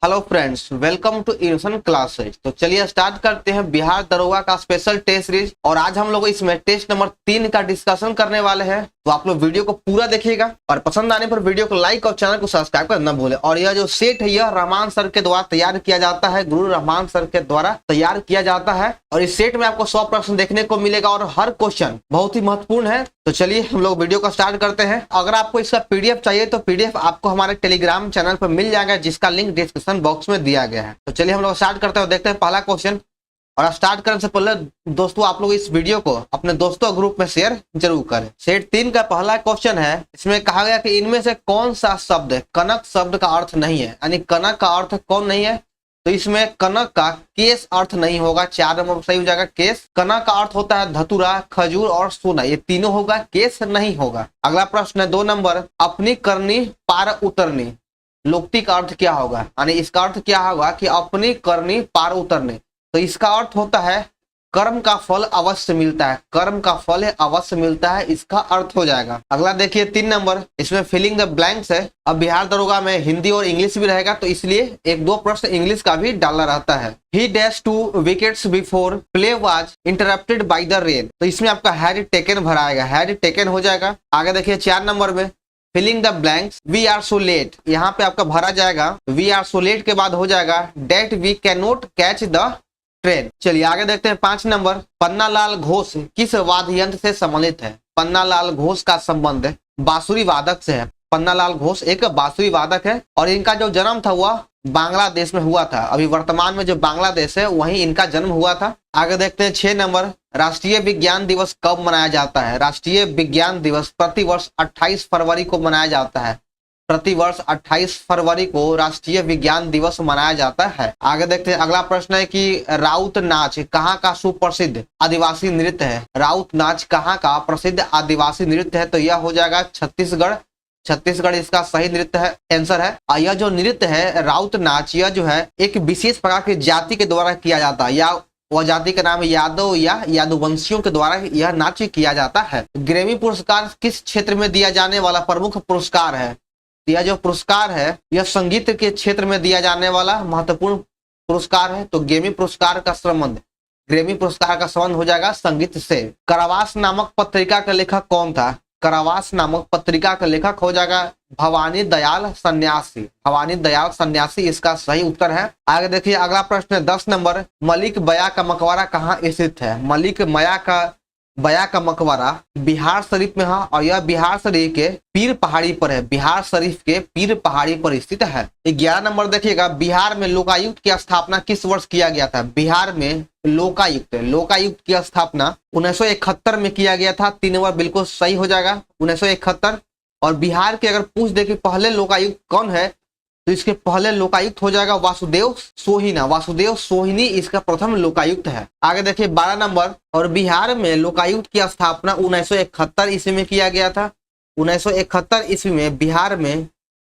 Hello friends, welcome to innovation classes. तो चलिए start करते हैं बिहार दरोगा का स्पेशल टेस्ट सीरीज। और आज हम लोग इसमें टेस्ट नंबर 3 का डिस्कशन करने वाले हैं। तो आप लोग वीडियो को पूरा देखिएगा और पसंद आने पर वीडियो को लाइक और चैनल को सब्सक्राइब करना न भूलें। और यह जो सेट है यह रहमान सर के द्वारा तैयार किया जाता है, गुरु रहमान सर के द्वारा तैयार किया जाता है। और इस सेट में आपको 100 प्रश्न देखने को मिलेगा और हर क्वेश्चन बहुत ही महत्वपूर्ण है। तो चलिए हम लोग वीडियो को स्टार्ट करते हैं। अगर आपको इसका पीडीएफ चाहिए तो पीडीएफ आपको हमारे टेलीग्राम चैनल पर मिल जाएगा, जिसका लिंक डिस्क्रिप्शन बॉक्स में दिया गया है। तो चलिए हम लोग स्टार्ट करते हैं और देखते हैं पहला क्वेश्चन। और स्टार्ट करने से पहले दोस्तों आप लोग इस वीडियो को अपने दोस्तों ग्रुप में शेयर जरूर करें। सेट 3 का पहला क्वेश्चन है। इसमें कहा गया कि इनमें से कौन सा शब्द कनक शब्द का अर्थ नहीं है, यानी कनक का अर्थ कौन नहीं है। तो इसमें कनक का केस अर्थ नहीं होगा, 4 नंबर सही हो जाएगा केस। कनक का अर्थ होता है धतूरा, खजूर और सोना, ये तीनों होगा, केस नहीं होगा। अगला प्रश्न है 2 नंबर, अपनी करनी पार उतरनी, लोक्ति का अर्थ क्या होगा, यानी इसका अर्थ क्या होगा कि अपनी करनी पार उतरने। तो इसका अर्थ होता है कर्म का फल अवश्य मिलता है, कर्म का फल अवश्य मिलता है, इसका अर्थ हो जाएगा। अगला देखिए 3 नंबर, इसमें फिलिंग द ब्लैंक्स है। अब बिहार दरोगा में हिंदी और इंग्लिश भी रहेगा, तो इसलिए 1-2 प्रश्न इंग्लिश का भी डालना रहता है। He dashed 2 wickets before play was interrupted by the rain। तो इसमें आपका हैड टेकन भराएगा, हैड टेकन हो जाएगा। आगे देखिए 4 नंबर में filling the blanks, we are so late, यहाँ पे आपका भरा जाएगा। वी आर सो लेट के बाद हो जाएगा that we can not catch the train. चलिए आगे देखते हैं 5 नंबर, पन्नालाल घोष किस वाद्य यंत्र से संबंधित है। पन्नालाल घोष का संबंध बांसुरी वादक से है। पन्नालाल घोष एक बांसुरी वादक है और इनका जो जन्म था वह बांग्लादेश में हुआ था। अभी वर्तमान में जो बांग्लादेश है वहीं इनका जन्म हुआ था। आगे देखते हैं 6 नंबर, राष्ट्रीय विज्ञान दिवस कब मनाया जाता है। राष्ट्रीय विज्ञान दिवस प्रतिवर्ष 28 फरवरी को मनाया जाता है। प्रतिवर्ष 28 फरवरी को राष्ट्रीय विज्ञान दिवस मनाया जाता है। आगे देखते हैं अगला प्रश्न है कि राउत नाच कहाँ का सुप्रसिद्ध आदिवासी नृत्य है। राउत नाच कहाँ का प्रसिद्ध आदिवासी नृत्य है। तो यह हो जाएगा छत्तीसगढ़। छत्तीसगढ़ इसका सही नृत्य है, आंसर है। यह जो नृत्य है राउत नाच, यह जो है एक विशेष प्रकार की जाति के द्वारा किया जाता है, या वह जाति का नाम है यादव या यादववंशियों के द्वारा यह नाच किया जाता है। ग्रैमी पुरस्कार किस क्षेत्र में दिया जाने वाला प्रमुख पुरस्कार है। यह जो पुरस्कार है यह संगीत के क्षेत्र में दिया जाने वाला महत्वपूर्ण पुरस्कार है। तो ग्रैमी पुरस्कार का संबंध, ग्रैमी पुरस्कार का संबंध हो जाएगा संगीत से। कारावास नामक पत्रिका का लेखक कौन था। कारावास नामक पत्रिका का लेखक हो जाएगा भवानी दयाल सन्यासी। भवानी दयाल सन्यासी इसका सही उत्तर है। आगे देखिए अगला प्रश्न है 10 नंबर, मलिक बया का मकबरा कहाँ स्थित है। मलिक बया का मकबरा बिहार शरीफ में है और यह बिहार शरीफ के पीर पहाड़ी पर है। बिहार शरीफ के पीर पहाड़ी पर स्थित है। 11 नंबर देखिएगा, बिहार में लोकायुक्त की स्थापना किस वर्ष किया गया था। बिहार में लोकायुक्त की स्थापना 1971 में किया गया था। 3 नंबर बिल्कुल सही हो जाएगा, 1971। और बिहार के अगर पूछ दे कि पहले लोकायुक्त कौन है, तो इसके पहले लोकायुक्त हो जाएगा वासुदेव सोहिना। वासुदेव सोहिनी इसका प्रथम लोकायुक्त है। आगे देखिए 12 नंबर, और बिहार में लोकायुक्त की स्थापना 1971 ईस्वी में किया गया था। 1971 ईस्वी में बिहार में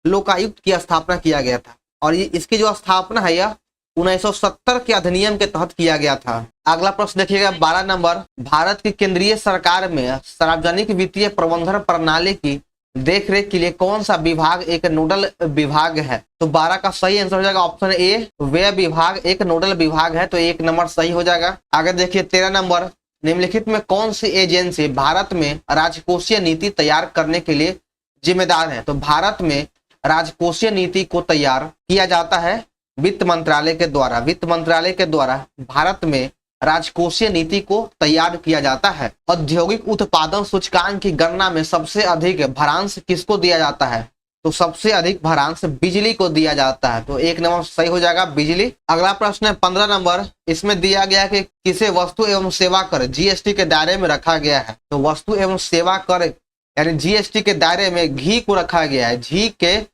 लोकायुक्त की स्थापना किया गया था और इसकी जो स्थापना है यह 1970 के अधिनियम के तहत किया गया था। अगला प्रश्न देखिएगा 12 नंबर, भारत की केंद्रीय सरकार में सार्वजनिक वित्तीय प्रबंधन प्रणाली की देखरेख के लिए कौन सा विभाग एक नोडल विभाग है। तो 12 का सही आंसर हो जाएगा ऑप्शन ए, व्यय विभाग एक नोडल विभाग है। तो 1 नंबर सही हो जाएगा। आगे देखिए 13 नंबर, निम्नलिखित में कौन सी एजेंसी भारत में राजकोषीय नीति तैयार करने के लिए जिम्मेदार है। तो भारत में राजकोषीय नीति को तैयार किया जाता है वित्त मंत्रालय के द्वारा। वित्त मंत्रालय के द्वारा भारत में राजकोषीय नीति को तैयार किया जाता है। औद्योगिक उत्पादन सूचकांक की गणना में सबसे अधिक भरांश किसको दिया जाता है। तो सबसे अधिक भरांश बिजली को दिया जाता है। तो 1 नंबर सही हो जाएगा बिजली। अगला प्रश्न है 15 नंबर, इसमें दिया गया कि किसे वस्तु एवं सेवा कर जीएसटी के दायरे में रखा गया है। तो वस्तु एवं सेवा कर यानी जीएसटी के दायरे में घी को रखा गया है।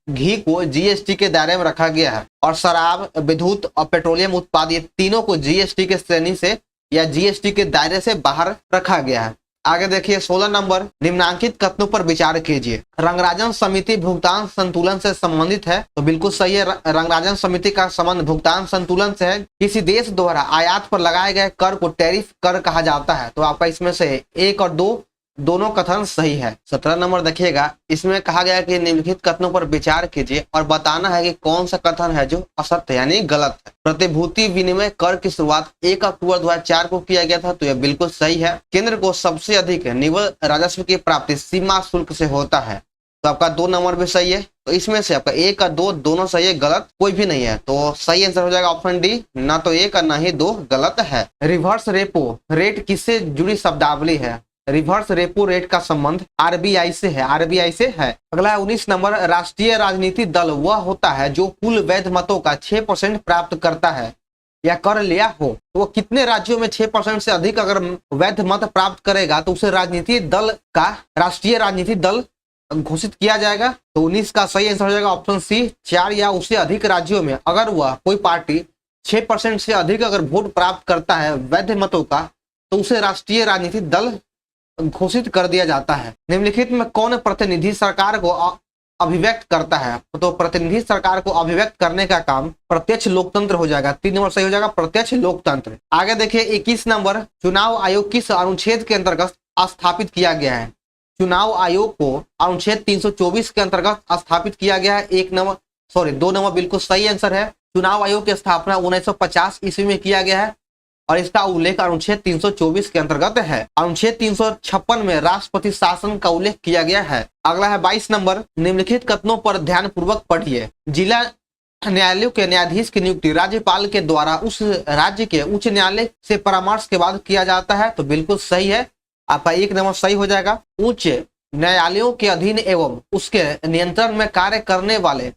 घी को जीएसटी के दायरे में रखा गया है। और शराब, विद्युत और पेट्रोलियम उत्पाद, ये तीनों को जीएसटी के श्रेणी से या जीएसटी के दायरे से बाहर रखा गया है। आगे देखिए 16 नंबर, निम्नांकित कथनों पर विचार कीजिए। रंगराजन समिति भुगतान संतुलन से संबंधित है। तो बिल्कुल सही है, रंगराजन समिति का संबंध भुगतान संतुलन से है। किसी देश द्वारा आयात पर लगाए गए कर को टैरिफ कर कहा जाता है। तो आपका इसमें से 1 और 2 दोनों कथन सही है। 17 नंबर देखिएगा, इसमें कहा गया कि निम्नलिखित कथनों पर विचार कीजिए और बताना है कि कौन सा कथन है जो असत्य यानी गलत है। प्रतिभूति विनिमय कर की शुरुआत 1 अक्टूबर 2004 को किया गया था, तो यह बिल्कुल सही है। केंद्र को सबसे अधिक निव्वल राजस्व की प्राप्ति सीमा शुल्क से होता है, तो आपका 2 नंबर भी सही है। तो इसमें से आपका 1 और 2 दोनों सही है, गलत कोई भी नहीं है। तो सही आंसर हो जाएगा ऑप्शन डी, ना तो 1 और ना ही 2 गलत है। रिवर्स रेपो रेट किससे जुड़ी शब्दावली है? रिवर्स रेपो रेट का संबंध आरबीआई से है, आरबीआई से है। अगला है 19 नंबर, राष्ट्रीय राजनीति दल वह होता है जो कुल वैध मतों का 6% प्राप्त करता है या कर लिया हो। तो वो कितने राज्यों में 6% से अधिक अगर वैध मत प्राप्त करेगा तो उसे राजनीति दल का राष्ट्रीय राजनीति दल घोषित किया जाएगा। तो 19 का सही आंसर हो जाएगा ऑप्शन सी, 4 या उससे अधिक राज्यों में अगर वह कोई पार्टी 6% से अधिक अगर वोट प्राप्त करता है वैध मतों का, तो उसे राष्ट्रीय राजनीतिक दल घोषित कर दिया जाता है। निम्नलिखित में कौन प्रतिनिधि सरकार को अभिव्यक्त करता है? तो प्रतिनिधि सरकार को अभिव्यक्त करने का काम प्रत्यक्ष लोकतंत्र हो जाएगा। 3 नंबर सही हो जाएगा, प्रत्यक्ष लोकतंत्र। आगे देखिए 21 नंबर, चुनाव आयोग किस अनुच्छेद के अंतर्गत स्थापित किया गया है? चुनाव आयोग को अनुच्छेद 324 के अंतर्गत स्थापित किया गया है। 2 नंबर बिल्कुल सही आंसर है। चुनाव आयोग की स्थापना 1950 ईस्वी में किया गया है और इसका उल्लेख अनुच्छेद 324 के अंतर्गत है। अनुच्छेद 356 में राष्ट्रपति शासन का उल्लेख किया गया है। अगला है 22 नंबर, निम्नलिखित कथनों पर ध्यान पूर्वक पढ़िए। जिला न्यायालयों के न्यायाधीश की नियुक्ति राज्यपाल के द्वारा उस राज्य के उच्च न्यायालय से परामर्श के बाद किया जाता है, तो बिल्कुल सही है, आपका 1 नंबर सही हो जाएगा। उच्च न्यायालयों के अधीन एवं उसके नियंत्रण में कार्य करने वाले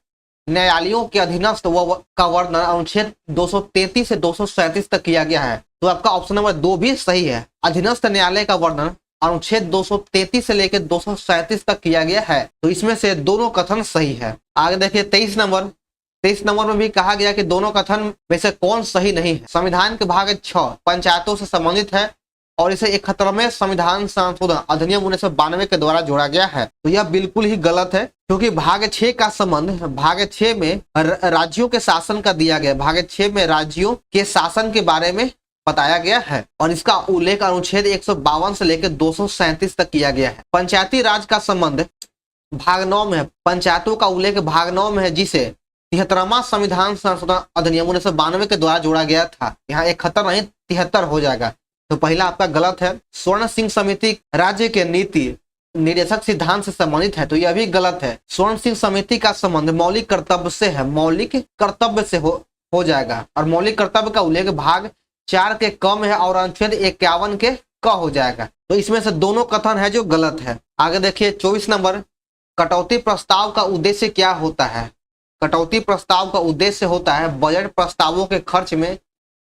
न्यायालयों के अधीनस्थ का वर्णन अनुच्छेद 233 से 237 तक किया गया है, तो आपका ऑप्शन नंबर 2 भी सही है। अधीनस्थ न्यायालय का वर्णन अनुच्छेद 233 से लेकर 237 तक किया गया है, तो इसमें से दोनों कथन सही है। आगे देखिए 23 नंबर में भी कहा गया कि दोनों कथन में से कौन सही नहीं है। संविधान के भाग 6 पंचायतों से संबंधित है और इसे 71वें संविधान संशोधन अधिनियम 1992 के द्वारा जोड़ा गया है, तो यह बिल्कुल ही गलत है, क्योंकि भाग 6 का संबंध भाग 6 में राज्यों के शासन का दिया गया। भाग 6 में राज्यों के शासन के बारे में बताया गया है और इसका उल्लेख अनुच्छेद 152 से लेकर 237 तक किया गया है। पंचायती राज का संबंध भाग 9 में है, पंचायतों का उल्लेख भाग 9 में है, जिसे 73वां संविधान संशोधन अधिनियम 1992 के द्वारा जोड़ा गया था। यहाँ 71 नहीं 73 हो जाएगा, तो पहला आपका गलत है। स्वर्ण सिंह समिति राज्य के नीति निर्देशक सिद्धांत से संबंधित है, तो यह भी गलत है। स्वर्ण सिंह समिति का संबंध मौलिक कर्तव्य से है, मौलिक कर्तव्य से हो जाएगा और मौलिक कर्तव्य का उल्लेख भाग 4 के कम है और अनुच्छेद 51 के क हो जाएगा, तो इसमें से दोनों कथन है जो गलत है। आगे देखिए 24 नंबर, कटौती प्रस्ताव का उद्देश्य क्या होता है? कटौती प्रस्ताव का उद्देश्य होता है बजट प्रस्तावों के खर्च में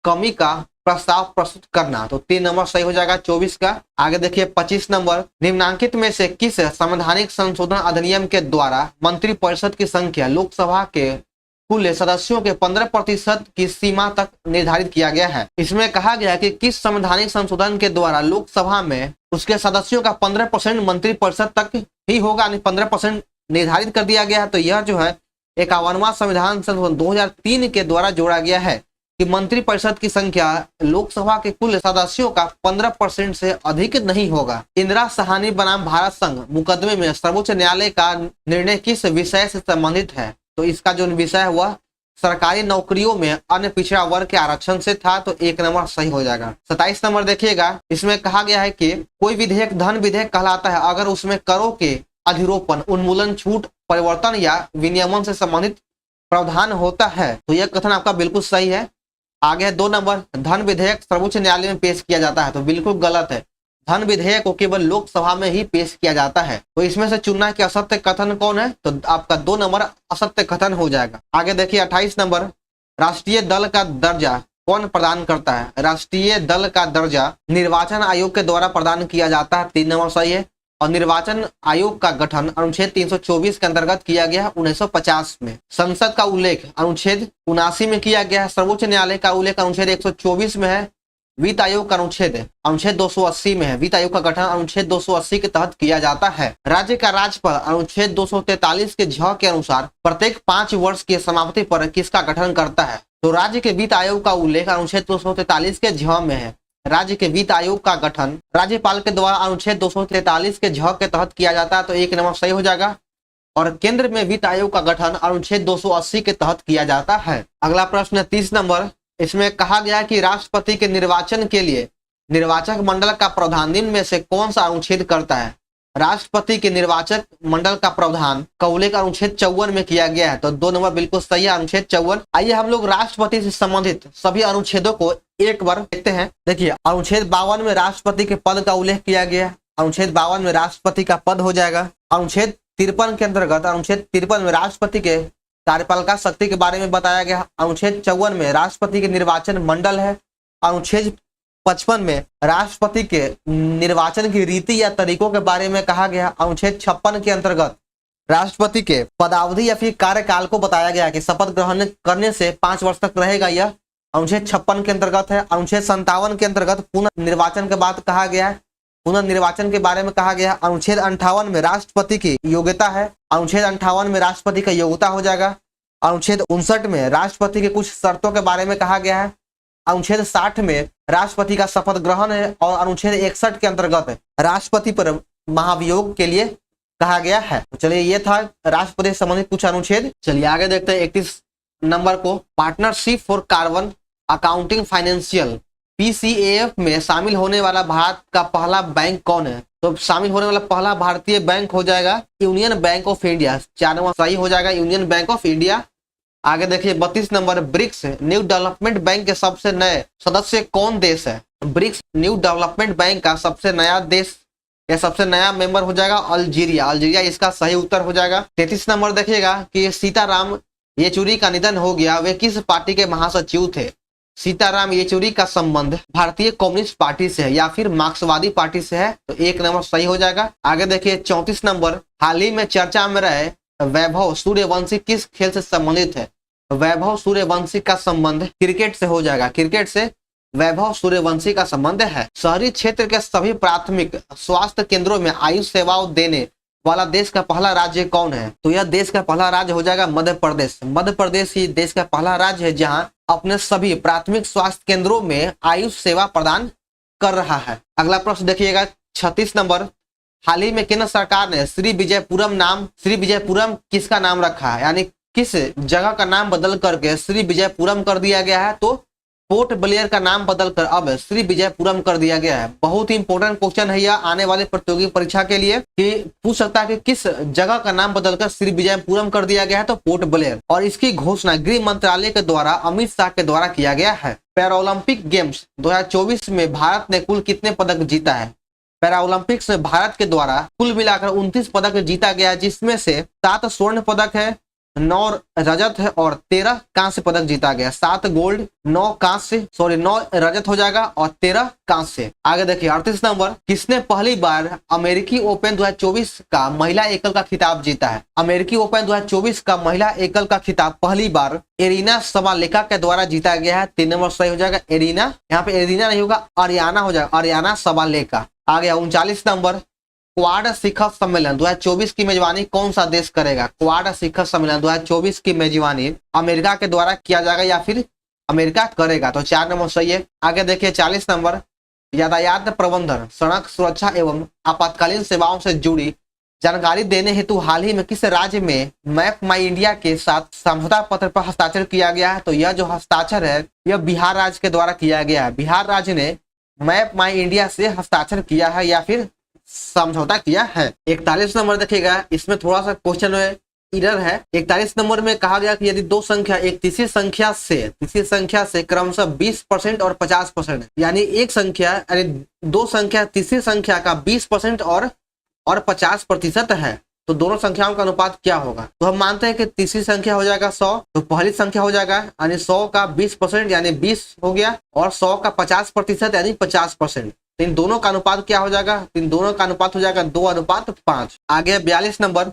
कमी का प्रस्ताव प्रस्तुत करना, तो 3 नंबर सही हो जाएगा 24 का। आगे देखिए 25 नंबर, निम्नांकित में से किस संवैधानिक संशोधन अधिनियम के द्वारा मंत्रिपरिषद की संख्या लोकसभा के कुल सदस्यों के 15% की सीमा तक निर्धारित किया गया है? इसमें कहा गया है कि किस संवैधानिक संशोधन के द्वारा लोकसभा में उसके सदस्यों का 15% मंत्रिपरिषद तक ही होगा, 15% निर्धारित कर दिया गया है। तो यह जो है 51वां संविधान संशोधन 2003 के द्वारा जोड़ा गया है कि मंत्रिपरिषद की संख्या लोकसभा के कुल सदस्यों का 15% से अधिक नहीं होगा। इंदिरा साहनी बनाम भारत संघ मुकदमे में सर्वोच्च न्यायालय का निर्णय किस विषय से संबंधित है? तो इसका जो विषय है वह सरकारी नौकरियों में अन्य पिछड़ा वर्ग के आरक्षण से था, तो 1 नंबर सही हो जाएगा। 27 नंबर देखिएगा, इसमें कहा गया है कि कोई विधेयक धन विधेयक कहलाता है अगर उसमें करों के अधिरोपण, उन्मूलन, छूट, परिवर्तन या विनियमन से संबंधित प्रावधान होता है, तो यह कथन आपका बिल्कुल सही है। आगे 2 नंबर, धन विधेयक सर्वोच्च न्यायालय में पेश किया जाता है, तो बिल्कुल गलत है। धन विधेयक को केवल लोकसभा में ही पेश किया जाता है, तो इसमें से चुनना कि असत्य कथन कौन है, तो आपका 2 नंबर असत्य कथन हो जाएगा। आगे देखिए 28 नंबर, राष्ट्रीय दल का दर्जा कौन प्रदान करता है? राष्ट्रीय दल का दर्जा निर्वाचन आयोग के द्वारा प्रदान किया जाता है, 3 नंबर सही है। और निर्वाचन आयोग का गठन अनुच्छेद 324 के अंतर्गत किया गया 1950 में। संसद का उल्लेख अनुच्छेद 79 में किया गया है। सर्वोच्च न्यायालय का उल्लेख अनुच्छेद 124 में है। वित्त आयोग का अनुच्छेद 280 में है। वित्त आयोग का गठन अनुच्छेद 280 के तहत किया जाता है। राज्य का राज्यपाल अनुच्छेद 243 के झ के अनुसार प्रत्येक 5 वर्ष की समाप्ति पर किसका गठन करता है? तो राज्य के वित्त आयोग का उल्लेख अनुच्छेद 243 के झ में है। राज्य के वित्त आयोग का गठन राज्यपाल के द्वारा अनुच्छेद 243 के झ के तहत किया जाता है, तो 1 नंबर सही हो जाएगा। और केंद्र में वित्त आयोग का गठन अनुच्छेद 280 के तहत किया जाता है। अगला प्रश्न है 30 नंबर। इसमें कहा गया कि राष्ट्रपति के निर्वाचन के लिए निर्वाचक मंडल का प्रावधान निम्न में से कौन सा अनुच्छेद करता है। राष्ट्रपति के निर्वाचक मंडल का प्रावधान कौलिक अनुच्छेद 54 में किया गया है, तो 2 नंबर बिल्कुल सही है, अनुच्छेद 54। आइए हम लोग राष्ट्रपति से संबंधित सभी अनुच्छेदों को एक बार देखते हैं। देखिए, अनुच्छेद 52 में राष्ट्रपति के पद का उल्लेख किया गया है, अनुच्छेद 52 में राष्ट्रपति का पद हो जाएगा। अनुच्छेद 53 के अंतर्गत अनुच्छेद 53 में राष्ट्रपति के कार्यपालिका शक्ति के बारे में बताया गया। अनुच्छेद 54 में राष्ट्रपति के निर्वाचन मंडल है। अनुच्छेद 55 में राष्ट्रपति के निर्वाचन की रीति या तरीकों के बारे में कहा गया। अनुच्छेद 56 के अंतर्गत राष्ट्रपति के पदावधि या फिर कार्यकाल को बताया गया कि शपथ ग्रहण करने से 5 वर्ष तक रहेगा, यह अनुच्छेद 56 के अंतर्गत है। अनुच्छेद 57 के अंतर्गत पुनर्निर्वाचन के बाद कहा गया है, पुनर्निर्वाचन के बारे में कहा गया। अनुच्छेद 58 में राष्ट्रपति की योग्यता है, अनुच्छेद 58 में राष्ट्रपति का योग्यता हो जाएगा। अनुच्छेद 59 में राष्ट्रपति के कुछ शर्तों के बारे में कहा गया है। अनुच्छेद 60 में राष्ट्रपति का शपथ ग्रहण है और अनुच्छेद 61 के अंतर्गत राष्ट्रपति पर महाभियोग के लिए कहा गया है। तो चलिए, ये था राष्ट्रपति से संबंधित कुछ अनुच्छेद। चलिए आगे देखते हैं 31 नंबर को। Partnership for carbon accounting financial PCAF में शामिल होने वाला भारत का पहला बैंक कौन है। तो शामिल होने वाला पहला भारतीय बैंक हो जाएगा union bank of India. 4 number सही हो जाएगा, यूनियन बैंक ऑफ इंडिया। आगे देखिए 32 number. BRICS New Development Bank के सबसे नए सदस्य कौन देश है। ब्रिक्स न्यू डेवलपमेंट बैंक का सबसे नया देश या सबसे नया मेंबर हो जाएगा अल्जीरिया। अल्जीरिया इसका सही उत्तर हो जाएगा। 33 नंबर देखिएगा कि सीताराम येचुरी का निधन हो गया, वे किस पार्टी के महासचिव थे। सीताराम येचुरी का संबंध भारतीय कम्युनिस्ट पार्टी से है या फिर मार्क्सवादी पार्टी से है, तो 1 नंबर सही हो जाएगा। आगे देखिए 34 नंबर। हाल ही में चर्चा में रहे वैभव सूर्यवंशी किस खेल से संबंधित है। वैभव सूर्यवंशी का संबंध क्रिकेट से हो जाएगा, क्रिकेट से वैभव सूर्यवंशी का संबंध है। शहरी क्षेत्र के सभी प्राथमिक स्वास्थ्य केंद्रों में आयुष सेवाओं देने वाला देश का पहला राज्य कौन है। तो यह देश का पहला राज्य हो जाएगा मध्य प्रदेश। मध्य प्रदेश ही देश का पहला राज्य है जहां अपने सभी प्राथमिक स्वास्थ्य केंद्रों में आयुष सेवा प्रदान कर रहा है। अगला प्रश्न देखिएगा 36 नंबर। हाल ही में केंद्र सरकार ने श्री विजयपुरम किसका नाम रखा है, यानी किस जगह का नाम बदल करके श्री विजयपुरम कर दिया गया है। तो पोर्ट ब्लेयर का नाम बदलकर अब श्री विजयपुरम कर दिया गया है। बहुत ही इंपॉर्टेंट क्वेश्चन है यह आने वाले प्रतियोगी परीक्षा के लिए, कि पूछ सकता है कि किस जगह का नाम बदलकर श्री विजयपुरम कर दिया गया है। तो पोर्ट ब्लेयर। और इसकी घोषणा गृह मंत्रालय के द्वारा अमित शाह के द्वारा किया गया है। पैरालंपिक गेम्स 2024 में भारत ने कुल कितने पदक जीता है। पैरालंपिक्स में भारत के द्वारा कुल मिलाकर 29 पदक जीता गया, जिसमें से 7 स्वर्ण पदक है, 9 रजत है और 13 कांस्य पदक जीता गया। 7 गोल्ड, 9 रजत हो जाएगा और 13 कांस्य। आगे देखिए 38 नंबर। किसने पहली बार अमेरिकी ओपन 2024 का महिला एकल का खिताब जीता है। अमेरिकी ओपन 2024 का महिला एकल का खिताब पहली बार एरिना सबालेका के द्वारा जीता गया है। 3 नंबर सही हो जाएगा, एरिना। यहाँ पे एरिना नहीं होगा, अरियाना हो जाएगा, अरियाना सबालेका। आ गया 39 नंबर। क्वाड शिखर सम्मेलन 2024 की मेजबानी कौन सा देश करेगा। क्वाड शिखर सम्मेलन 2024 की मेजबानी अमेरिका के द्वारा किया जाएगा या फिर अमेरिका करेगा, तो 4 नंबर सही है। आगे देखिए 40 नंबर। यातायात प्रबंधन, सड़क सुरक्षा एवं आपातकालीन सेवाओं से जुड़ी जानकारी देने हेतु हाल ही में किस राज्य में मैप माई इंडिया के साथ समझौता पत्र पर हस्ताक्षर किया गया है। तो यह जो हस्ताक्षर है यह बिहार राज्य के द्वारा किया गया है। बिहार राज्य ने मैप माई इंडिया से हस्ताक्षर किया है या फिर समझौता किया है। 41 नंबर देखिएगा, इसमें थोड़ा सा क्वेश्चन इरर है। 41 नंबर में कहा गया कि यदि दो संख्या एक तीसरी संख्या से क्रमशः 20% और 50%, यानी एक संख्या यानी दो संख्या तीसरी संख्या का 20% और 50% है, तो दोनों संख्याओं का अनुपात क्या होगा। तो हम मानते हैं कि तीसरी संख्या हो जाएगा 100, तो पहली संख्या हो जाएगा यानी 100 का 20% यानी 20 हो गया, और 100 का 50% यानी 50%। तो इन दोनों का अनुपात क्या हो जाएगा, इन दोनों का अनुपात हो जाएगा 2:5। आगे 42 नंबर।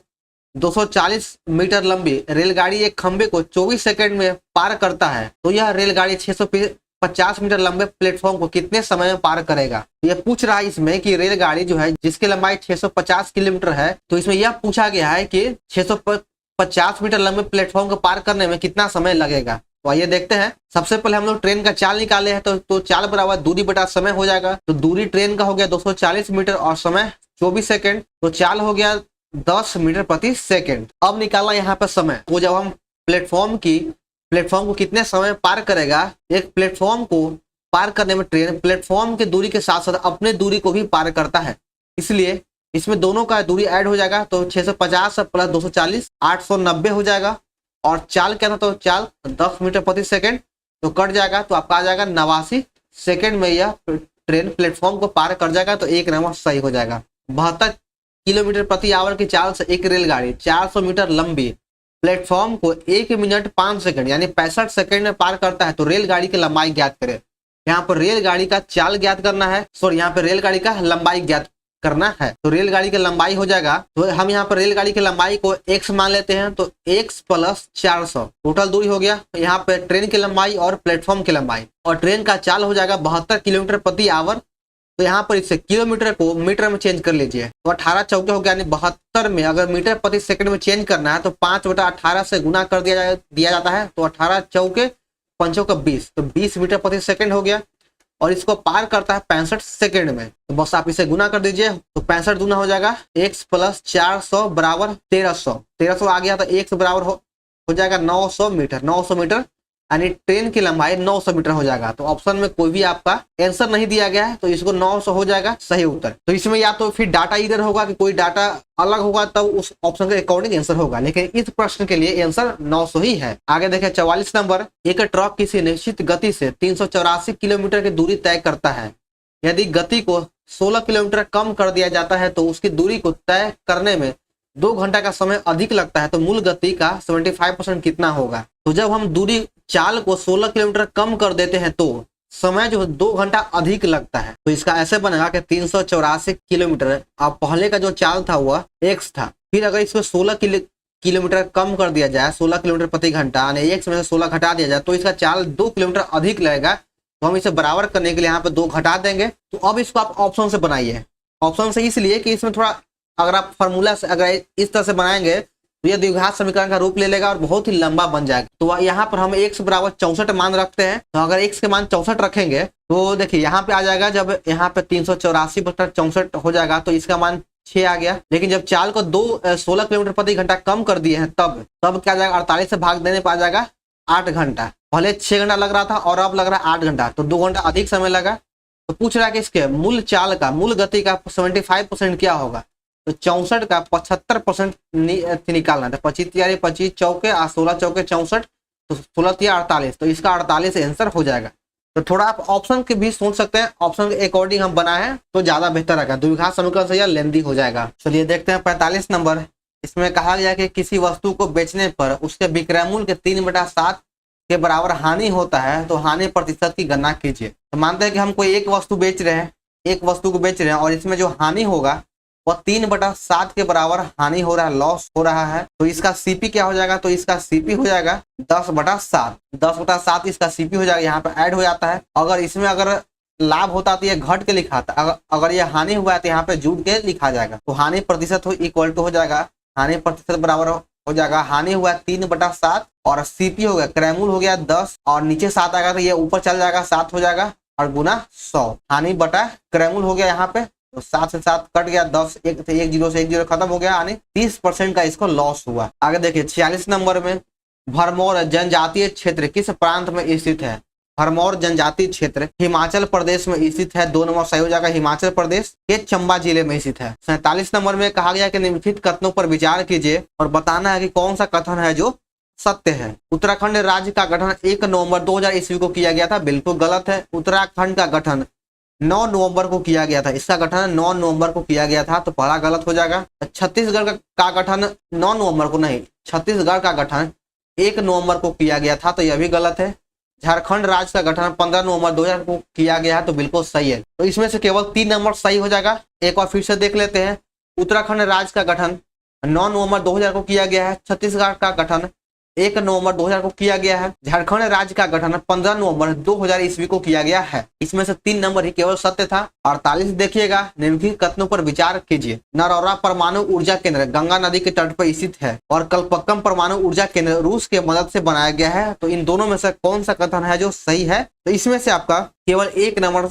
240 मीटर लंबी रेलगाड़ी एक खंबे को 24 सेकंड में पार करता है, तो यह रेलगाड़ी 650 मीटर लंबे प्लेटफॉर्म को कितने समय में पार करेगा। यह पूछ रहा है इसमें कि रेलगाड़ी जो है जिसकी लंबाई 650 किलोमीटर है, तो इसमें यह पूछा गया है कि 650 मीटर लंबे प्लेटफॉर्म को पार करने में कितना समय लगेगा। तो आइए देखते हैं। सबसे पहले हम लोग ट्रेन का चाल निकाले हैं, तो चाल बराबर दूरी बटा समय हो जाएगा। तो दूरी ट्रेन का हो गया 240 मीटर और समय 24 सेकंड, तो चाल हो गया 10 मीटर प्रति सेकंड। अब निकालना यहाँ पे समय, वो जब हम प्लेटफॉर्म को कितने समय पार करेगा। एक प्लेटफॉर्म को पार करने में ट्रेन प्लेटफॉर्म की दूरी के साथ साथ अपने दूरी को भी पार करता है, इसलिए इसमें दोनों का दूरी ऐड हो जाएगा। तो 650 प्लस 240 890 हो जाएगा। और चाल क्या था, तो चाल 10 मीटर प्रति सेकंड, तो कट जाएगा, तो आपका आ जाएगा 89 सेकंड में यह ट्रेन प्लेटफॉर्म को पार कर जाएगा। तो एक नंबर सही हो जाएगा। 72 किलोमीटर प्रति आवर की चाल से एक रेलगाड़ी 400 मीटर लंबी प्लेटफॉर्म को 1 मिनट 5 सेकंड यानी 65 सेकंड में पार करता है। तो रेलगाड़ी की लंबाई ज्ञात करें। यहाँ पर रेलगाड़ी का चाल ज्ञात करना है, सॉरी यहाँ पर रेलगाड़ी का लंबाई ज्ञात करना है। तो रेलगाड़ी की लंबाई हो जाएगा, तो हम यहाँ पर रेलगाड़ी की लंबाई को x मान लेते हैं। तो x प्लस 400 टोटल दूरी हो गया। यहाँ पे ट्रेन की लंबाई और प्लेटफॉर्म की लंबाई, और ट्रेन का चाल हो जाएगा 72 किलोमीटर प्रति आवर। तो यहाँ पर इससे किलोमीटर को मीटर में चेंज कर लीजिए। तो 18 चौके हो गया, यानी 72 में अगर मीटर प्रति सेकंड में चेंज करना है तो 5/18 से गुना कर दिया जाता है। तो 18 चौके 5 का 20, तो 20 मीटर प्रति सेकंड हो गया। और इसको पार करता है 65 सेकंड में। तो बस आप इसे गुना कर दीजिए, तो 65 गुना हो जाएगा x प्लस 400 बराबर 1300 आ गया। तो x बराबर हो जाएगा 900 मीटर। 900 मीटर यानी ट्रेन की लंबाई 900 मीटर हो जाएगा। तो ऑप्शन में कोई भी आपका आंसर नहीं दिया गया है, तो इसको 900 हो जाएगा सही उत्तर। तो इसमें या तो फिर डाटा इधर होगा कि कोई डाटा अलग होगा, तब उस ऑप्शन के अकॉर्डिंग आंसर होगा, लेकिन इस प्रश्न के लिए आंसर 900 ही है। आगे देखें 44 नंबर। एक ट्रक किसी निश्चित गति से 384 किलोमीटर की दूरी तय करता है। यदि गति को 16 किलोमीटर कम कर दिया जाता है तो उसकी दूरी को तय करने में 2 घंटा का समय अधिक लगता है। तो मूल गति का 75% कितना होगा। तो जब हम दूरी चाल को 16 किलोमीटर कम कर देते हैं तो समय जो 2 घंटा अधिक लगता है। तो इसका ऐसे बनेगा कि 384 किलोमीटर, अब पहले का जो चाल था वह x था, फिर अगर इसको 16 किलोमीटर कम कर दिया जाए, 16 किलोमीटर प्रति घंटा यानी x में से 16 घटा दिया जाए, तो इसका चाल 2 किलोमीटर अधिक लगेगा। तो हम इसे बराबर करने के लिए यहाँ पे 2 घटा देंगे। तो अब इसको आप ऑप्शन से बनाइए। ऑप्शन से इसलिए कि इसमें थोड़ा, अगर आप फॉर्मूला से अगर इस तरह से बनाएंगे तो यह द्विघात समीकरण का रूप ले लेगा और बहुत ही लंबा बन जाएगा। तो यहाँ पर हम x बराबर 64 मान रखते हैं। तो अगर x के मान 64 रखेंगे तो देखिए यहाँ पे आ जाएगा, जब यहाँ पे 384 बटा 64 हो जाएगा तो इसका मान 6 आ गया। लेकिन जब चाल को 16 किलोमीटर प्रति घंटा कम कर दिए हैं तब क्या आ जाएगा, 48 से भाग देने पर आ जाएगा 8 घंटा। पहले 6 घंटा लग रहा था और अब लग रहा है 8 घंटा, तो 2 घंटा अधिक समय लगा। तो पूछ रहा है कि इसके मूल चाल का, मूल गति का 75% क्या होगा। तो 64 का 75% निकालना था। 25 25 चौके 16 चौके 64, तो 16 48, तो इसका 48 आंसर हो जाएगा। तो थोड़ा आप ऑप्शन के भी सोच सकते हैं, ऑप्शन के अकॉर्डिंग हम बनाए तो ज्यादा बेहतर रहेगा। द्विघात समीकरण से यह लेंदी हो जाएगा। चलिए देखते हैं 45 नंबर। इसमें कहा गया कि किसी वस्तु को बेचने पर उसके विक्रय मूल्य के 3/7 के बराबर हानि होता है, तो हानि प्रतिशत की गणना कीजिए। तो मानते हैं कि हम कोई एक वस्तु बेच रहे हैं, और इसमें जो हानि होगा वह 3/7 के बराबर हानि हो रहा है, लॉस हो रहा है। तो इसका सीपी क्या हो जाएगा, तो इसका सीपी हो जाएगा 10/7। 10/7 इसका सीपी हो जाएगा, यहाँ पर ऐड हो जाता है। अगर इसमें अगर लाभ होता तो ये घट के लिखा था, अगर ये हानि हुआ है तो यहाँ पे जुड़ के लिखा जाएगा। तो हानि प्रतिशत इक्वल टू हो जाएगा, हानि प्रतिशत बराबर हो जाएगा, हानि हुआ 3/7 और सीपी हो गया, क्रयमूल्य हो गया 10 और नीचे 7 आएगा तो ये ऊपर चल जाएगा 7 हो जाएगा और गुना 100। हानि बटा क्रयमूल्य हो गया यहाँ पे, तो 7 से 7 कट गया, 10 1 से 1 0 से 1 0 खत्म हो गया, यानी 30% का इसको लॉस हुआ। आगे देखिए 46 नंबर में, भरमौर जनजातीय क्षेत्र किस प्रांत में स्थित है। भरमौर जनजातीय क्षेत्र हिमाचल प्रदेश में स्थित है। 2 नंबर सही हो जाएगा, हिमाचल प्रदेश के चंबा जिले में स्थित है। 47 नंबर में कहा गया कि निम्नलिखित कथनों पर विचार कीजिए और बताना है कि कौन सा कथन है जो सत्य है। उत्तराखंड राज्य का गठन 1 नवंबर 2000 ईस्वी को किया गया था, बिल्कुल गलत है। उत्तराखंड का गठन 9 नवंबर को किया गया था, इसका गठन 9 नवंबर को किया गया था, तो पहला गलत हो जाएगा। छत्तीसगढ़ का गठन 9 नवंबर को नहीं, छत्तीसगढ़ का गठन 1 नवंबर को किया गया था, तो यह भी गलत है। झारखंड राज्य का गठन 15 नवंबर 2000 को किया गया है, तो बिल्कुल सही है। तो इसमें से केवल 3 नंबर सही हो जाएगा। एक बार फिर से देख लेते हैं। उत्तराखंड राज्य का गठन 9 नवंबर 2000 को किया गया है। छत्तीसगढ़ का गठन 1 नवंबर 2000 को किया गया है। झारखंड राज्य का गठन 15 नवंबर 2000 ईस्वी को किया गया है। इसमें से 3 नंबर ही केवल सत्य था। 48 देखिएगा, निम्नलिखित कथनों पर विचार कीजिए। नरौरा परमाणु ऊर्जा केंद्र गंगा नदी के तट पर स्थित है और कल्पक्कम परमाणु ऊर्जा केंद्र रूस के मदद से बनाया गया है। तो इन दोनों में से कौन सा कथन है जो सही है? तो इसमें से आपका केवल 1 नंबर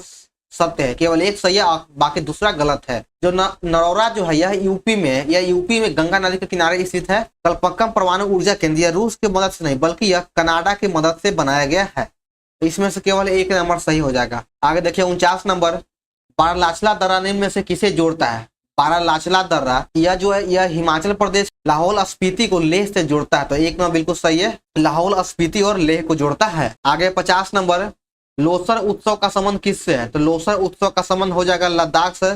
सत्य है, केवल एक सही है और बाकी दूसरा गलत है। जो नरौरा जो है यह यूपी में है, यह यूपी में गंगा नदी के किनारे स्थित है। कल्पक्कम परमाणु ऊर्जा केंद्र यह रूस की मदद से नहीं बल्कि यह कनाडा की मदद से बनाया गया है। तो इसमें से केवल 1 नंबर सही हो जाएगा। आगे देखिए 49 नंबर, बारालाचला दर्रा निम्न में से किसे जोड़ता है? बारालाचला दर्रा यह जो है यह हिमाचल प्रदेश लाहौल स्पीति को लेह से जोड़ता है। तो 1 नंबर बिल्कुल सही है, लाहौल स्पीति और लेह को जोड़ता है। आगे 50 नंबर, लोसर उत्सव का संबंध किससे है? तो लोसर उत्सव का संबंध हो जाएगा लद्दाख से।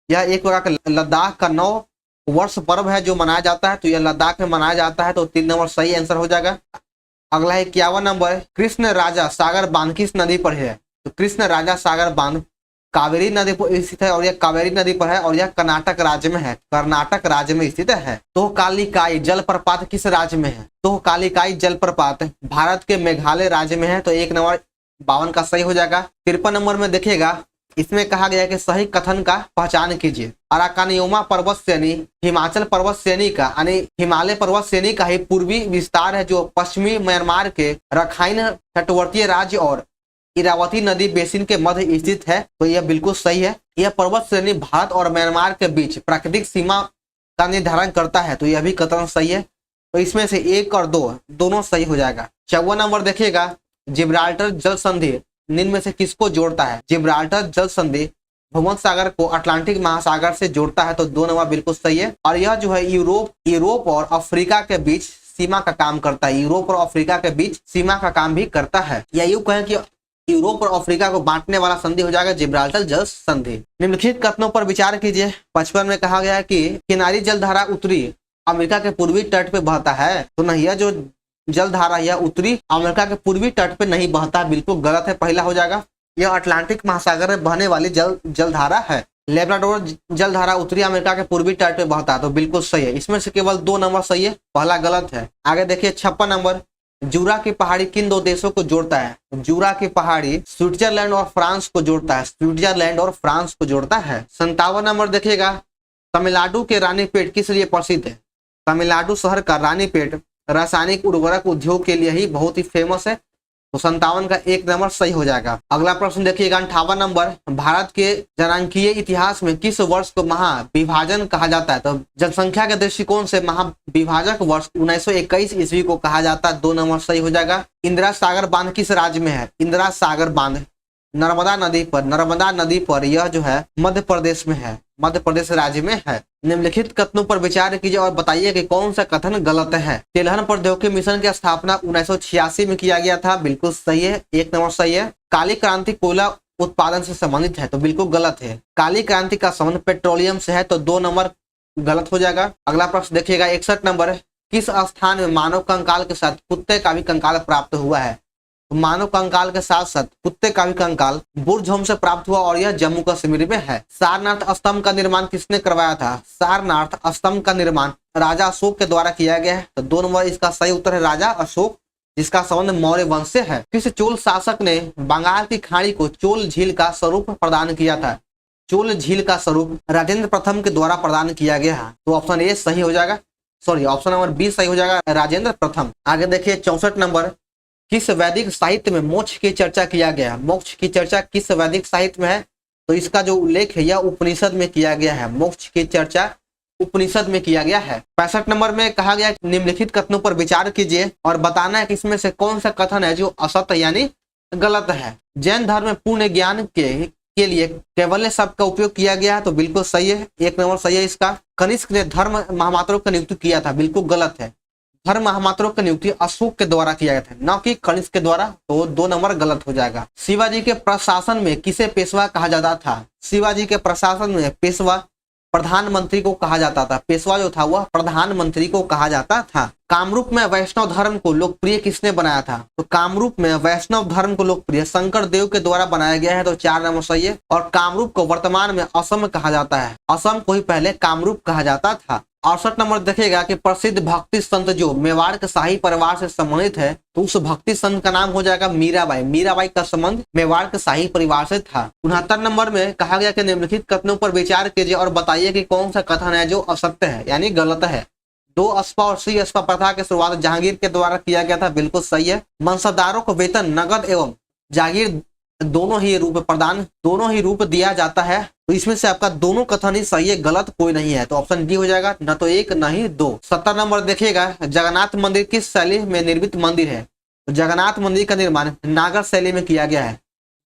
यह एक प्रकार का लद्दाख का 9 वर्ष पर्व है जो मनाया जाता है। तो यह लद्दाख में मनाया जाता है। तो 3 नंबर सही आंसर हो जाएगा। अगला है 51 नंबर, कृष्ण राजा सागर बांध किस नदी पर है? तो कृष्ण राजा सागर बांध कावेरी नदी पर स्थित है और यह कावेरी नदी पर है और यह कर्नाटक राज्य में है। कर्नाटक राज्य में स्थित है। तो कालिकाई जलप्रपात किस राज्य में है? तो कालिकाई जलप्रपात भारत के मेघालय राज्य में है। तो 1 नंबर 52 का सही हो जाएगा। 53 नंबर में देखिएगा, इसमें कहा गया कि सही कथन का पहचान कीजिए। अराकानियोमा पर्वत श्रेणी हिमाचल पर्वत श्रेणी का यानी हिमालय पर्वत श्रेणी का ही पूर्वी विस्तार है जो पश्चिमी म्यांमार के रखाइन तटवर्तीय राज्य और इरावती नदी बेसिन के मध्य स्थित है। तो यह बिल्कुल सही है। यह पर्वत श्रेणी भारत और म्यांमार के बीच प्राकृतिक सीमा का निर्धारण करता है। तो यह भी कथन सही है। तो इसमें से 1 और 2 दोनों सही हो जाएगा। 54 नंबर देखिएगा, जिब्राल्टर जल संधि निम्न में से किसको जोड़ता है? जिब्राल्टर जल संधि भूमध्य सागर को अटलांटिक महासागर से जोड़ता है। तो 2 नंबर बिल्कुल सही है। और यह जो है यूरोप और अफ्रीका के बीच सीमा का काम करता है। यूरोप और अफ्रीका के बीच सीमा का काम भी करता है। या यूं कहें कि यूरोप और अफ्रीका को बांटने वाला संधि हो जाएगा जिब्राल्टर जल संधि। निम्नलिखित कथनों पर विचार कीजिए। 55 में कहा गया है कि किनारी जलधारा उत्तरी अमेरिका के पूर्वी तट पे बहता है। तो नहीं, यह जो जलधारा यह उत्तरी अमेरिका के पूर्वी तट पे नहीं बहता, बिल्कुल गलत है, पहला हो जाएगा। यह अटलांटिक महासागर में बहने वाली जलधारा है। लेब्राडोर जलधारा उत्तरी अमेरिका के पूर्वी तट पे बहता है। तो बिल्कुल सही है। इसमें से केवल 2 नंबर सही है, पहला गलत है। आगे देखिए 56 नंबर, जूरा की पहाड़ी किन 2 देशों को जोड़ता है? जूरा की पहाड़ी स्विट्जरलैंड और फ्रांस को जोड़ता है। स्विट्जरलैंड और फ्रांस को जोड़ता है। 57 नंबर देखिएगा, तमिलनाडु के रानीपेट किस लिए प्रसिद्ध है? तमिलनाडु शहर का रानीपेट रासायनिक उर्वरक उद्योग के लिए ही बहुत ही फेमस है। तो 57 का 1 नंबर सही हो जाएगा। अगला प्रश्न देखिएगा 58 नंबर, भारत के जनांकीय इतिहास में किस वर्ष को महाविभाजन कहा जाता है? तो जनसंख्या के दृष्टिकोण से महाविभाजक वर्ष 1921 ईस्वी को कहा जाता है। 2 नंबर सही हो जाएगा। इंदिरा सागर बांध किस राज्य में है? इंदिरा सागर बांध नर्मदा नदी पर यह जो है मध्य प्रदेश में है, मध्य प्रदेश राज्य में है। निम्नलिखित कथनों पर विचार कीजिए और बताइए कि कौन सा कथन गलत है। तिलहन प्रौद्योगिकी मिशन की स्थापना 1986 में किया गया था। बिल्कुल सही है, 1 नंबर सही है। काली क्रांति कोयला उत्पादन से संबंधित है। तो बिल्कुल गलत है। काली क्रांति का संबंध पेट्रोलियम से है। तो 2 नंबर गलत हो जाएगा। अगला प्रश्न देखिएगा 61 नंबर, किस स्थान में मानव कंकाल के साथ कुत्ते का भी कंकाल प्राप्त हुआ है? मानव कंकाल के साथ साथ कुत्ते का भी कंकाल बुर्जहोम से प्राप्त हुआ और यह जम्मू कश्मीर में है। सारनाथ स्तंभ का निर्माण किसने करवाया था? सारनाथ स्तंभ का निर्माण राजा अशोक के द्वारा किया गया है। तो 2 नंबर इसका सही उत्तर है राजा अशोक, जिसका संबंध मौर्य वंश से है। किस चोल शासक ने बंगाल की खाड़ी को चोल झील का स्वरूप प्रदान किया था? चोल झील का स्वरूप राजेंद्र प्रथम के द्वारा प्रदान किया गया है। तो ऑप्शन ए सही हो जाएगा, सॉरी ऑप्शन नंबर बी सही हो जाएगा, राजेंद्र प्रथम। आगे देखिए 64 नंबर, किस वैदिक साहित्य में मोक्ष की चर्चा किया गया? मोक्ष की चर्चा किस वैदिक साहित्य में है? तो इसका जो उल्लेख है यह उपनिषद में किया गया है। मोक्ष की चर्चा उपनिषद में किया गया है। 65 नंबर में कहा गया निम्नलिखित कथनों पर विचार कीजिए और बताना है कि इसमें से कौन सा कथन है जो असत्य यानी गलत है। जैन धर्म में पूर्ण ज्ञान के लिए कैवल्य शब्द का उपयोग किया गया है। तो बिल्कुल सही है, 1 नंबर सही है इसका। कनिष्क ने धर्म महामात्रों का नियुक्ति किया था। बिल्कुल गलत है। धर्म महामात्रों की नियुक्ति अशोक के द्वारा किया गया था, न कि कनिष्क के द्वारा। तो 2 नंबर गलत हो जाएगा। शिवाजी के प्रशासन में किसे पेशवा कहा जाता था? शिवाजी के प्रशासन में पेशवा प्रधानमंत्री को कहा जाता था। पेशवा जो था वह प्रधानमंत्री को कहा जाता था। कामरूप में वैष्णव धर्म को लोकप्रिय किसने बनाया था? तो कामरूप में वैष्णव धर्म को लोकप्रिय शंकर देव के द्वारा बनाया गया है। तो 4 नंबर सही है। और कामरूप को वर्तमान में असम कहा जाता है। असम को ही पहले कामरूप कहा जाता था। 68 नंबर देखिएगा कि प्रसिद्ध भक्ति संत जो मेवाड़ के शाही परिवार से संबंधित है, तो उस भक्ति संत का नाम हो जाएगा मीराबाई। मीराबाई का संबंध मेवाड़ के शाही परिवार से था। 69 नंबर में कहा गया कि निम्नलिखित कथनों पर विचार कीजिए और बताइए कि कौन सा कथन है जो असत्य है यानी गलत है। 2 अस्पा और 3 अस्पा प्रथा की शुरुआत जहांगीर के द्वारा किया गया था, बिल्कुल सही है। मनसबदारों को वेतन नगद एवं जागीर दोनों ही रूप दिया जाता है, तो इसमें से आपका दोनों कथन ही सही है, गलत कोई नहीं है, तो ऑप्शन डी हो जाएगा, न तो 1 न ही 2। 70 नंबर देखिएगा, जगन्नाथ मंदिर किस शैली में निर्मित मंदिर है? तो जगन्नाथ मंदिर का निर्माण नागर शैली में किया गया है।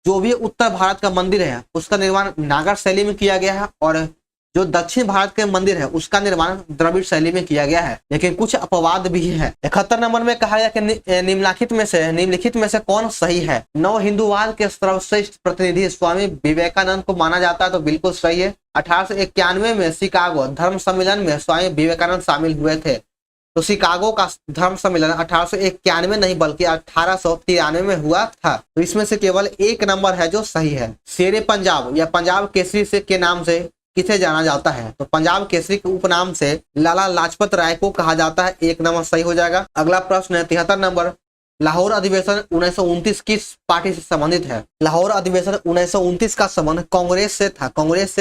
जो भी उत्तर भारत का मंदिर है उसका निर्माण नागर शैली में किया गया है, और जो दक्षिण भारत के मंदिर है उसका निर्माण द्रविड़ शैली में किया गया है, लेकिन कुछ अपवाद भी है। 71 नंबर में कहा गया कि निम्नलिखित में से कौन सही है? नव हिंदूवाद के सर्वश्रेष्ठ प्रतिनिधि स्वामी विवेकानंद को माना जाता है, तो बिल्कुल सही है। 1891 में शिकागो धर्म सम्मेलन में स्वामी विवेकानंद शामिल हुए थे, तो शिकागो का धर्म सम्मेलन 1891 नहीं बल्कि 1893 में हुआ था, तो इसमें से केवल 1 नंबर है जो सही है। शेरे पंजाब या पंजाब केसरी से के नाम से किसे जाना जाता है? तो पंजाब केसरी के उपनाम से लाला लाजपत राय को कहा जाता है, 1 नंबर सही हो जाएगा। अगला प्रश्न है 73 नंबर, लाहौर अधिवेशन 1929 किस पार्टी से संबंधित है? लाहौर अधिवेशन 1929 का संबंध कांग्रेस से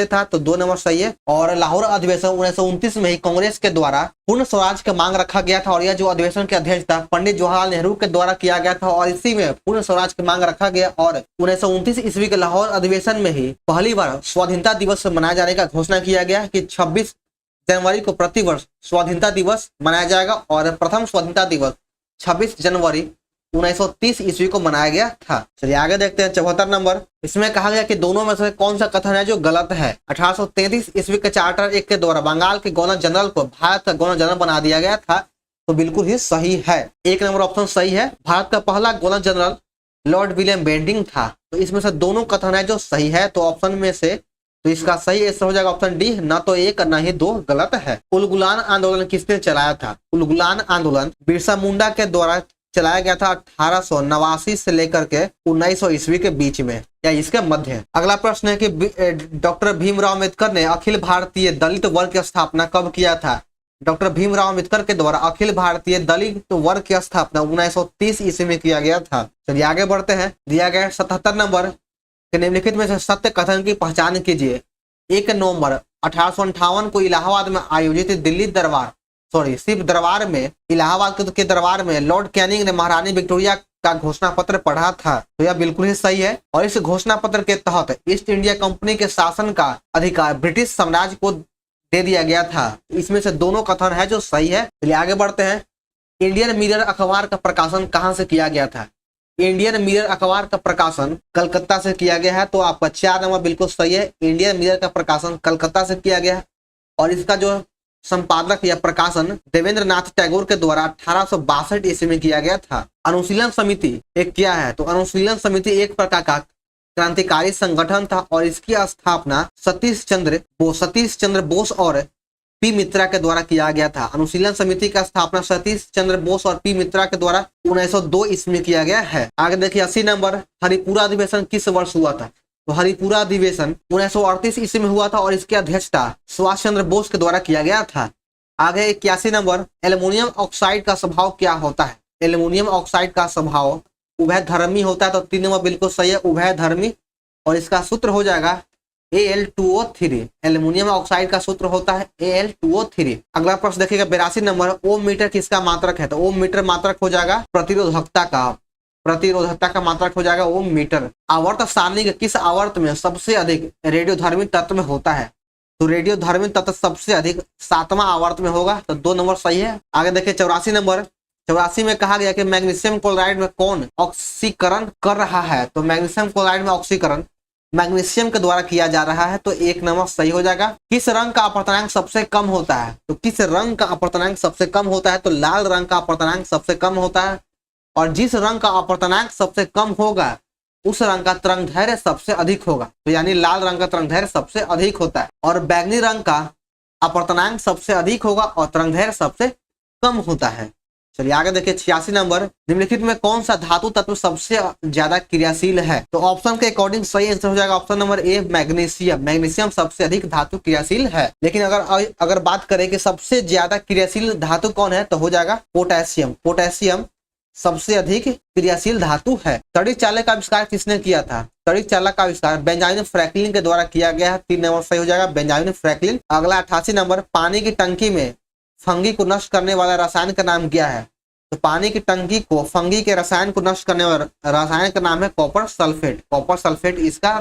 था, तो 2 नंबर सही है। और लाहौर अधिवेशन 1929 में ही कांग्रेस के द्वारा पूर्ण स्वराज का मांग रखा गया था, और यह जो अधिवेशन के अध्यक्ष था पंडित जवाहरलाल नेहरू के द्वारा किया गया था, और इसी में पूर्ण स्वराज की मांग रखा गया। और 1929 ईस्वी के लाहौर अधिवेशन में ही पहली बार स्वाधीनता दिवस मनाए जाने का घोषणा किया गया कि 26 जनवरी को प्रतिवर्ष स्वाधीनता दिवस मनाया जाएगा, और प्रथम स्वाधीनता दिवस 26 जनवरी 1930 ईस्वी को मनाया गया था। चलिए आगे देखते हैं 74 नंबर, इसमें कहा गया कि दोनों में से कौन सा कथन है जो गलत है? 1833 ईस्वी के चार्टर एक्ट के द्वारा बंगाल के गवर्नर जनरल को भारत का गवर्नर जनरल बना दिया गया था, तो बिल्कुल ही सही है, 1 नंबर ऑप्शन सही है। भारत का पहला governor general Lord William Bentinck था, तो इसमें से दोनों कथन है जो सही है, तो ऑप्शन में से तो इसका सही आंसर हो जाएगा ऑप्शन डी, न तो 1 न ही 2 गलत है। उलगुलान आंदोलन किसने चलाया था? उलगुलान आंदोलन बिरसा मुंडा के द्वारा चलाया गया था 1889 से लेकर के 1900 ईस्वी के बीच में या इसके मध्य। अगला प्रश्न है कि डॉक्टर भीमराव अम्बेडकर ने अखिल भारतीय दलित वर्ग की स्थापना कब किया था? डॉक्टर भीमराव अम्बेडकर के द्वारा अखिल भारतीय दलित वर्ग की स्थापना 1930 ईस्वी में किया गया था। चलिए आगे बढ़ते हैं, दिया गया 77 नंबर, निम्नलिखित में से सत्य कथन की पहचान कीजिए। 1 नवंबर 1858 को इलाहाबाद में आयोजित सिर्फ दरबार में इलाहाबाद के दरबार में लॉर्ड कैनिंग ने महारानी विक्टोरिया का घोषणा पत्र पढ़ा था, तो यह बिल्कुल ही सही है। और इस घोषणा पत्र के तहत ईस्ट इंडिया कंपनी के शासन का अधिकार ब्रिटिश साम्राज्य को दे दिया गया था। इसमें से दोनों कथन है जो सही है। चलिए आगे बढ़ते हैं, इंडियन मिरर अखबार का प्रकाशन कहाँ से किया गया था? इंडियन मिरर अखबार का प्रकाशन कलकत्ता से किया गया है, तो आपका 4 नंबर बिल्कुल सही है। इंडियन मिरर का प्रकाशन कलकत्ता से किया गया है, और इसका जो संपादक या प्रकाशन देवेंद्र नाथ टैगोर के द्वारा 1862 ईस्वी में किया गया था। अनुशीलन समिति एक क्या है? तो अनुशीलन समिति एक प्रकार का क्रांतिकारी संगठन था, और इसकी स्थापना सतीश चंद्र बोस और पी मित्रा के द्वारा किया गया था। अनुशीलन समिति का स्थापना सतीश चंद्र बोस और पी मित्रा के द्वारा 1902 ईस्वी में किया गया है। आगे देखिए 80 नंबर, हरिपुरा अधिवेशन किस वर्ष हुआ था? तो हरिपुरा अधिवेशन 1938 ईस्वी में हुआ था, और इसकी अध्यक्षता सुभाष चंद्र बोस के द्वारा किया गया था। आगे 81 नंबर, एल्युमिनियम ऑक्साइड का स्वभाव क्या होता है? एल्युमिनियम ऑक्साइड का स्वभाव उभयधर्मी होता है, तो 3 नंबर बिल्कुल सही है, उभयधर्मी, और इसका सूत्र हो जाएगा Al2O3। एल्युमिनियम ऑक्साइड का सूत्र होता है Al2O3। अगला प्रश्न देखिएगा 82 नंबर, ओम मीटर किसका मात्रक है? तो ओम मीटर मात्रक हो जाएगा प्रतिरोधकता का मात्रक हो जाएगा ओम मीटर। आवर्त सारणी के किस आवर्त में सबसे अधिक रेडियोधर्मी तत्व में होता है? तो रेडियोधर्मी तत्व सबसे अधिक 7वां आवर्त में होगा, तो 2 नंबर सही है। आगे देखिए 84 नंबर, 84 में कहा गया कि मैग्नीशियम क्लोराइड में कौन ऑक्सीकरण कर रहा है? तो मैग्नीशियम क्लोराइड में ऑक्सीकरण मैग्नीशियम के द्वारा किया जा रहा है, तो 1 नंबर सही हो जाएगा। किस रंग का अपवर्तनांक सबसे कम होता है? तो किस रंग का अपवर्तनांक सबसे कम होता है? तो लाल रंग का अपवर्तनांक सबसे कम होता है, और जिस रंग का अपवर्तनांक सबसे कम होगा उस रंग का तरंगदैर्घ्य सबसे अधिक होगा, तो यानी लाल रंग का तरंगदैर्घ्य सबसे अधिक होता है, और बैंगनी रंग का अपवर्तनांक सबसे अधिक होगा और तरंगदैर्घ्य सबसे कम होता है। चलिए आगे देखिए 86 नंबर, निम्नलिखित में कौन सा धातु तत्व सबसे ज्यादा क्रियाशील है? तो ऑप्शन के अकॉर्डिंग सही आंसर हो जाएगा option number A magnesium. Magnesium सबसे अधिक धातु क्रियाशील है। लेकिन अगर बात करें कि सबसे ज्यादा क्रियाशील धातु कौन है तो हो जाएगा पोटेशियम। पोटेशियम सबसे अधिक क्रियाशील धातु है। तड़ित चालक का आविष्कार किसने किया था? तड़ित चालक का आविष्कार बेंजामिन फ्रैंकलिन के द्वारा किया गया है। 3 नंबर सही हो जाएगा बेंजामिन फ्रैंकलिन। अगला 88 नंबर, पानी की टंकी में फंगी को नष्ट करने वाला रसायन का नाम क्या है? तो पानी की टंकी को फंगी के रसायन को नष्ट करने वाला रसायन का नाम है कॉपर सल्फेट। कॉपर सल्फेट इसका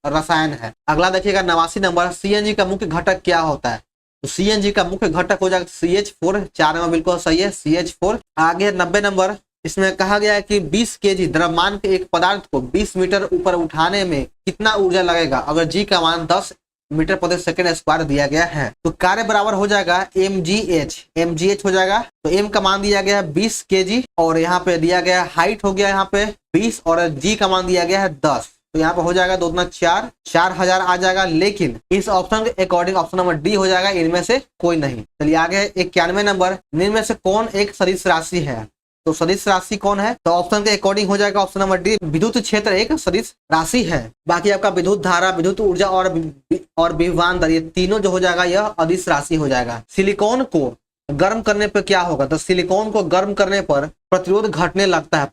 रसायन है। अगला देखिएगा 89 नंबर, सीएनजी का मुख्य घटक क्या होता है? तो सीएनजी का मुख्य घटक हो जाएगा CH4। 4 नंबर बिल्कुल सही है CH4। आगे 90 नंबर, इसमें कहा गया है कि 20 केजी द्रव्यमान के एक पदार्थ को 20 मीटर ऊपर उठाने में कितना ऊर्जा लगेगा? अगर जी का मान 10 मीटर प्रति सेकंड स्क्वायर दिया गया है तो कार्य बराबर हो जाएगा mgh हो जाएगा। तो m का मान दिया गया है 20 केजी और यहाँ पे दिया गया हाइट हो गया यहाँ पे 20 और g का मान दिया गया है 10। तो यहाँ पे हो जाएगा 2 दूना 4, 4000 आ जाएगा। लेकिन इस ऑप्शन के अकॉर्डिंग ऑप्शन नंबर डी हो जाएगा, इनमें से कोई नहीं। चलिए आगे 91 नंबर, निम्न में से कौन एक सदिश राशि है? तो सदिश राशि कौन है? तो ऑप्शन के अकॉर्डिंग हो जाएगा ऑप्शन नंबर डी, विद्युत क्षेत्र एक सदिश राशि है। बाकी आपका विद्युत धारा, विद्युत ऊर्जा और विभवान दर, ये तीनों जो हो जाएगा यह अदिश राशि हो जाएगा। सिलिकॉन को गर्म करने पर क्या होगा? तो सिलिकॉन को गर्म करने पर प्रतिरोध घटने लगता है,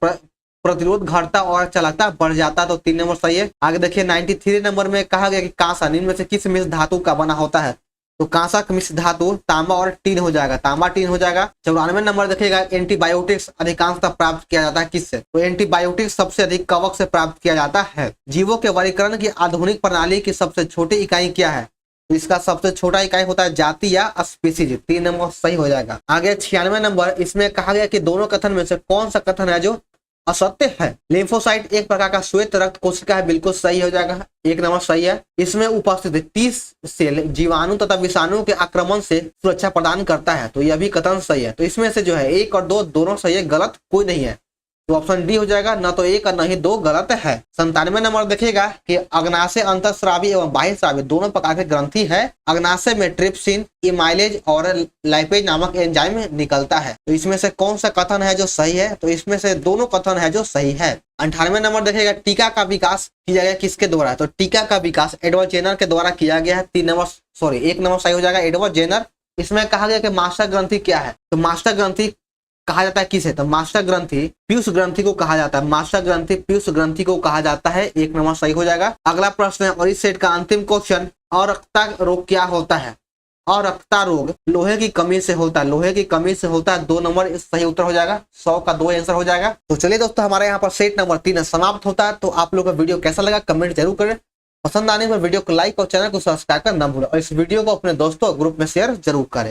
प्रतिरोध घटता और चालकता बढ़ जाता है। तो 3 नंबर सही है। आगे देखिए 93 नंबर में कहा गया कि कांसा निम्न में से किस मिश्र धातु का बना होता है? तो कांसा का मिश्र धातु तांबा और टीन हो जाएगा। तांबा टीन हो जाएगा। 94 नंबर देखिएगा, एंटीबायोटिक्स अधिकांशतः प्राप्त किया जाता है किससे? तो एंटीबायोटिक्स सबसे अधिक कवक से प्राप्त किया जाता है। जीवों के वर्गीकरण की आधुनिक प्रणाली की सबसे छोटी इकाई क्या है? तो इसका सबसे छोटा इकाई होता है जाति या स्पीसीज। 3 नंबर सही हो जाएगा। आगे 96 नंबर, इसमें कहा गया कि दोनों कथन में से कौन सा कथन है जो असत्य है? लिम्फोसाइट एक प्रकार का श्वेत रक्त कोशिका है, बिल्कुल सही हो जाएगा। 1 नंबर सही है। इसमें उपस्थित 30 सेल जीवाणु तथा विषाणु के आक्रमण से सुरक्षा प्रदान करता है। तो यह भी कथन सही है। तो इसमें से जो है 1 और 2 दोनों सही है, गलत कोई नहीं है। तो ऑप्शन डी हो जाएगा, न तो 1 और न ही 2 गलत है। 97 नंबर देखिएगा कि अग्नाशय अंतःस्रावी एवं बाह्यस्रावी दोनों प्रकार के ग्रंथि है। अग्नाशय में ट्रिप्सिन, इमाइलेज और लाइपेज नामक एंजाइम निकलता है। तो इसमें से कौन सा कथन है जो सही है? तो इसमें से दोनों कथन है जो सही है। 98 नंबर देखिएगा, टीका का विकास किया गया किसके द्वारा? तो टीका का विकास एडवर्ड जेनर के द्वारा किया गया है। 1 नंबर सही हो जाएगा एडवर्ड जेनर। इसमें कहा गया कि मास्टर ग्रंथि क्या है? तो मास्टर ग्रंथि कहा जाता है किसे? तो मास्टर ग्रंथि पीयूष ग्रंथि को कहा जाता है। मास्टर ग्रंथि पीयूष ग्रंथि को कहा जाता है। 1 नंबर सही हो जाएगा। अगला प्रश्न है और इस सेट का अंतिम क्वेश्चन, अरक्तता रोग क्या होता है? अरक्तता रोग लोहे की कमी से होता है। लोहे की कमी से होता है। 2 नंबर सही उत्तर हो जाएगा। 100 का 2 आंसर हो जाएगा। तो चलिए दोस्तों, हमारे यहाँ पर सेट नंबर 3 समाप्त होता है। तो आप लोग का वीडियो कैसा लगा कमेंट जरूर करें। पसंद आने पर वीडियो को लाइक और चैनल को सब्सक्राइब करना न भूलें और इस वीडियो को अपने दोस्तों ग्रुप में शेयर जरूर करें।